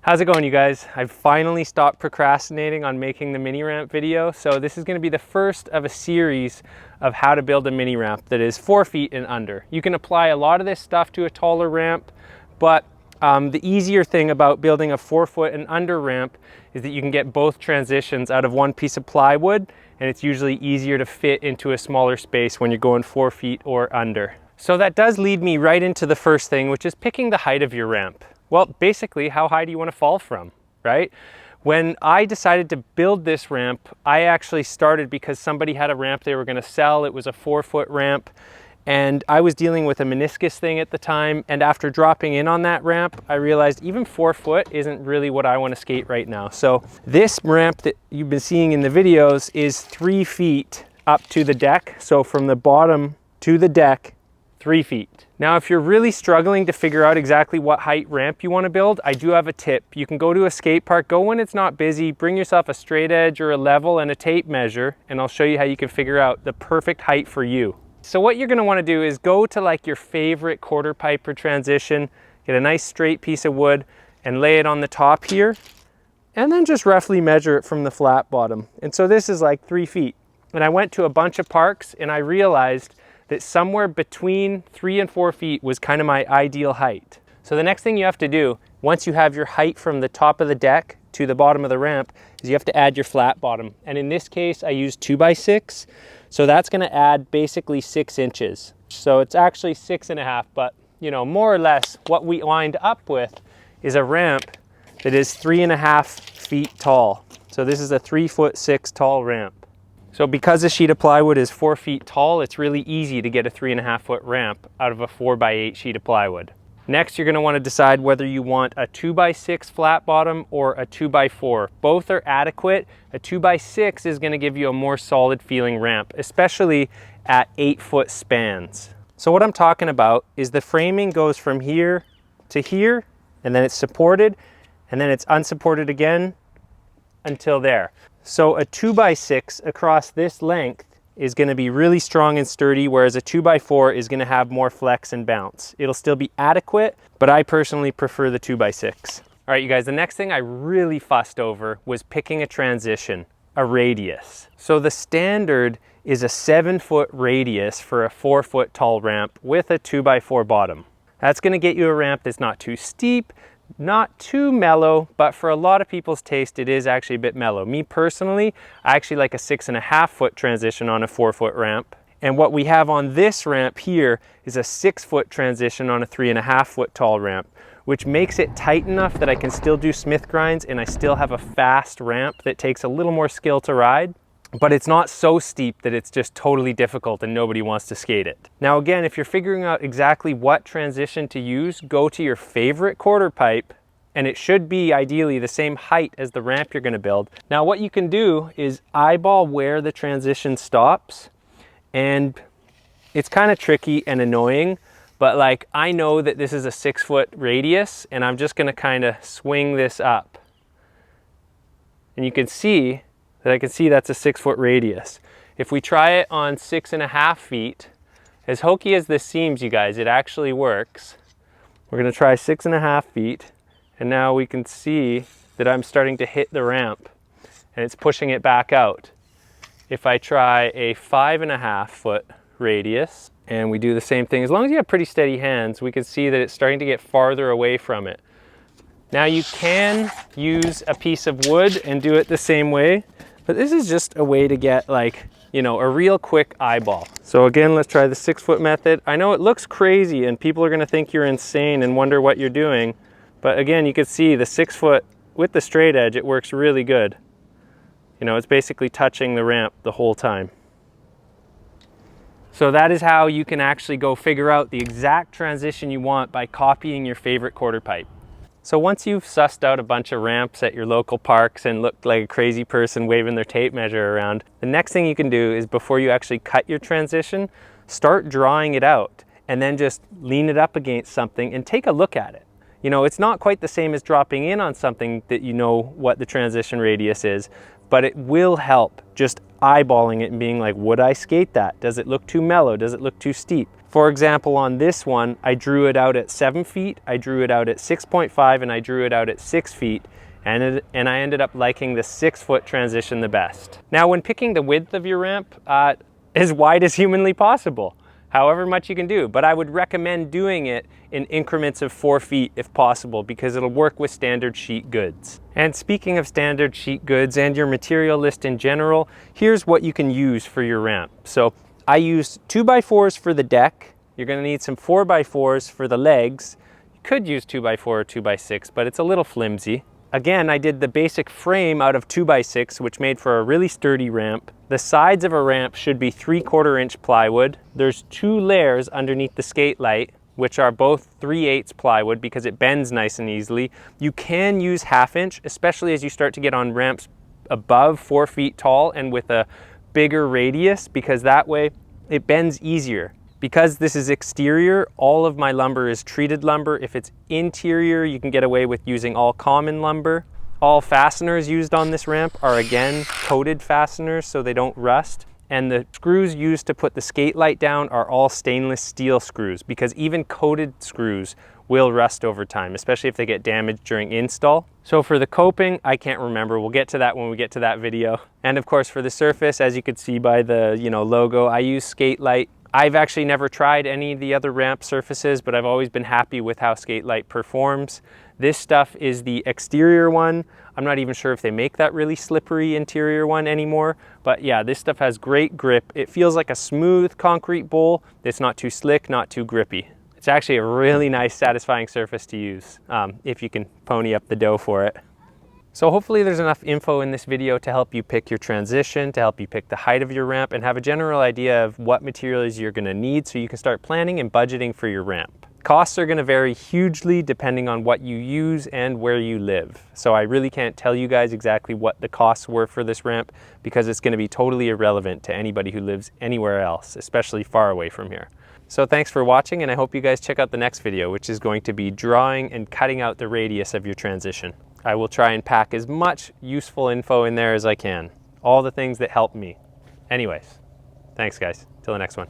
How's it going, you guys? I've finally stopped procrastinating on making the mini ramp video. So this is going to be the first of a series of how to build a mini ramp that is 4 feet and under. You can apply a lot of this stuff to a taller ramp, but the easier thing about building a 4 foot and under ramp is that you can get both transitions out of one piece of plywood, and it's usually easier to fit into a smaller space when you're going 4 feet or under. So that does lead me right into the first thing, which is picking the height of your ramp. Well, basically, how high do you want to fall from, right? When I decided to build this ramp, I actually started because somebody had a ramp they were going to sell. It was a 4 foot ramp, and I was dealing with a meniscus thing at the time. And after dropping in on that ramp, I realized even 4 foot isn't really what I want to skate right now. So this ramp that you've been seeing in the videos is 3 feet up to the deck. So from the bottom to the deck, 3 feet. Now, if you're really struggling to figure out exactly what height ramp you want to build, I do have a tip. You can go to a skate park, go when it's not busy, bring yourself a straight edge or a level and a tape measure, and I'll show you how you can figure out the perfect height for you. So what you're going to want to do is go to like your favorite quarter pipe or transition, get a nice straight piece of wood and lay it on the top here, and then just roughly measure it from the flat bottom. And so this is like 3 feet. And I went to a bunch of parks and I realized that somewhere between 3 and 4 feet was kind of my ideal height. So the next thing you have to do, once you have your height from the top of the deck to the bottom of the ramp, is you have to add your flat bottom. And in this case, I used 2x6. So that's gonna add basically 6 inches. So it's actually 6.5, but you know, more or less what we wind up with is a ramp that is 3.5 feet tall. So this is a 3'6" tall ramp. So because a sheet of plywood is 4 feet tall, it's really easy to get a 3.5 foot ramp out of a 4x8 sheet of plywood. Next, you're going to want to decide whether you want a 2x6 flat bottom or a 2x4. Both are adequate. A 2x6 is going to give you a more solid feeling ramp, especially at 8 foot spans. So what I'm talking about is the framing goes from here to here, and then it's supported, and then it's unsupported again until there. So a 2x6 across this length is going to be really strong and sturdy, whereas a 2x4 is going to have more flex and bounce. It'll still be adequate, but I personally prefer the 2x6. All right, you guys, the next thing I really fussed over was picking a transition, a radius. So the standard is a 7 foot radius for a 4 foot tall ramp with a 2x4 bottom. That's going to get you a ramp that's not too steep, not too mellow, but for a lot of people's taste, it is actually a bit mellow. Me personally, I actually like a 6.5 foot transition on a 4 foot ramp. And what we have on this ramp here is a 6 foot transition on a 3.5 foot tall ramp, which makes it tight enough that I can still do Smith grinds and I still have a fast ramp that takes a little more skill to ride. But it's not so steep that it's just totally difficult and nobody wants to skate it. Now again, if you're figuring out exactly what transition to use, go to your favorite quarter pipe, and it should be ideally the same height as the ramp you're going to build. Now what you can do is eyeball where the transition stops, and it's kind of tricky and annoying, but like I know that this is a 6 foot radius and I'm just going to kind of swing this up. And you can see that I can see that's a 6 foot radius. If we try it on 6.5 feet, as hokey as this seems, you guys, it actually works. We're gonna try 6.5 feet, and now we can see that I'm starting to hit the ramp, and it's pushing it back out. If I try a 5.5 foot radius, and we do the same thing, as long as you have pretty steady hands, we can see that it's starting to get farther away from it. Now you can use a piece of wood and do it the same way, but this is just a way to get like, you know, a real quick eyeball. So again, let's try the 6 foot method. I know it looks crazy and people are gonna think you're insane and wonder what you're doing. But again, you can see the 6 foot with the straight edge, it works really good. You know, it's basically touching the ramp the whole time. So that is how you can actually go figure out the exact transition you want by copying your favorite quarter pipe. So once you've sussed out a bunch of ramps at your local parks and looked like a crazy person waving their tape measure around, the next thing you can do is before you actually cut your transition, start drawing it out and then just lean it up against something and take a look at it. You know, it's not quite the same as dropping in on something that you know what the transition radius is, but it will help just eyeballing it and being like, would I skate that? Does it look too mellow? Does it look too steep? For example, on this one, I drew it out at 7 feet, I drew it out at 6.5, and I drew it out at 6 feet. And I ended up liking the 6-foot transition the best. Now, when picking the width of your ramp, as wide as humanly possible, however much you can do. But I would recommend doing it in increments of 4 feet if possible, because it'll work with standard sheet goods. And speaking of standard sheet goods and your material list in general, here's what you can use for your ramp. So I used 2x4s for the deck. You're gonna need some 4x4s for the legs. You could use 2x4 or 2x6, but it's a little flimsy. Again, I did the basic frame out of 2x6, which made for a really sturdy ramp. The sides of a ramp should be 3/4 inch plywood. There's 2 layers underneath the skate light, which are both 3/8 plywood because it bends nice and easily. You can use 1/2 inch, especially as you start to get on ramps above 4 feet tall and with a bigger radius, because that way it bends easier. Because this is exterior, all of my lumber is treated lumber. If it's interior, you can get away with using all common lumber. All fasteners used on this ramp are again coated fasteners so they don't rust. And the screws used to put the skate light down are all stainless steel screws, because even coated screws will rust over time, especially if they get damaged during install. So for the coping, I can't remember. We'll get to that when we get to that video. And of course for the surface, as you could see by the logo, I use skate light. I've actually never tried any of the other ramp surfaces, but I've always been happy with how skate light performs. This stuff is the exterior one. I'm not even sure if they make that really slippery interior one anymore, but yeah, this stuff has great grip. It feels like a smooth concrete bowl. It's not too slick, not too grippy. It's actually a really nice, satisfying surface to use if you can pony up the dough for it. So hopefully there's enough info in this video to help you pick your transition, to help you pick the height of your ramp, and have a general idea of what materials you're gonna need so you can start planning and budgeting for your ramp. Costs are gonna vary hugely depending on what you use and where you live. So I really can't tell you guys exactly what the costs were for this ramp, because it's gonna be totally irrelevant to anybody who lives anywhere else, especially far away from here. So thanks for watching, and I hope you guys check out the next video, which is going to be drawing and cutting out the radius of your transition. I will try and pack as much useful info in there as I can. All the things that help me. Anyways, thanks guys. Till the next one.